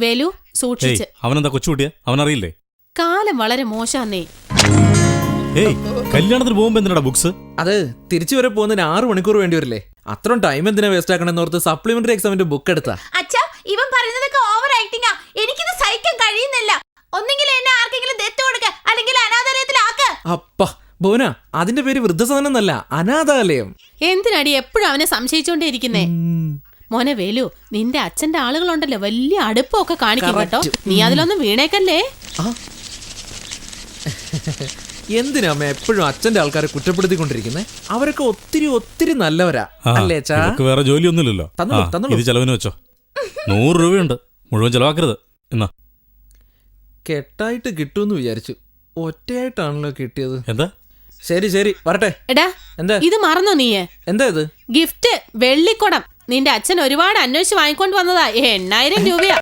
വേലു സൂക്ഷിച്ച്. അവനെന്താ കൊച്ചുകുട്ടിയാ? അവനറിയില്ലേ? കാലം വളരെ മോശാന്നേ. കല്യാണത്തിന് പോകുമ്പോ എന്തിനാ ബുക്സ്? അത് തിരിച്ചു വരെ പോകുന്നതിന് 6 മണിക്കൂർ വേണ്ടി വരില്ലേ? അത്രയും ടൈം എന്തിനാ വേസ്റ്റ് ആക്കണെന്ന് ഓർത്ത് സപ്ലിമെന്ററി എക്സാമിന്റെ ബുക്ക് എടുത്താ. അച്ഛാ, ഇവൻ പറയുന്നതൊക്കെ ഓവർ ആക്ടിങ്ങാ. എനിക്കിത് സഹിക്കാൻ കഴിയുന്നില്ല. ഒന്നെങ്കിൽ എന്നെ ആർക്കെങ്കിലും ദത്ത് കൊടുക്ക, അല്ലെങ്കിൽ അനാഥാലയത്തിലാക്ക. അപ്പ ബോന, അതിന്റെ പേര് വൃദ്ധസദനം എന്നല്ല, അനാഥാലയം. എന്തിനാടി എപ്പോഴും അവനെ സംശയിച്ചോണ്ടേ ഇരിക്കുന്നേ? മോനെ വേലു, നിന്റെ അച്ഛന്റെ ആളുകളുണ്ടല്ലോ, വലിയ അടുപ്പമൊക്കെ കാണിക്കും കേട്ടോ. നീ അതിലൊന്നും വീണേക്കല്ലേ. എന്തിനാ അമ്മ എപ്പോഴും അച്ഛന്റെ ആൾക്കാരെ കുറ്റപ്പെടുത്തിക്കൊണ്ടിരിക്കുന്നേ? അവരൊക്കെ ഒത്തിരി ഒത്തിരി നല്ലവരാ അല്ലേ? വേറെ ജോലിയൊന്നുമില്ലല്ലോ. ഇത് ചെലവിന് വെച്ചോ. 100 രൂപയുണ്ട്, മുഴുവൻ ചെലവാക്കരുത്. എന്നാ കെട്ടായിട്ട് കിട്ടുമെന്ന് വിചാരിച്ചു, ഒറ്റയായിട്ടാണല്ലോ കിട്ടിയത്. എന്താ? ശരി ശരി, വരട്ടെ. എടാ, എന്താ ഇത് മറന്നോ നീയെ? എന്താ ഇത്? ഗിഫ്റ്റ് വെള്ളിക്കുടം. നിന്റെ അച്ഛൻ ഒരുപാട് അന്വേഷിച്ച് വാങ്ങിക്കൊണ്ട് വന്നതാ. 8000 രൂപയാ.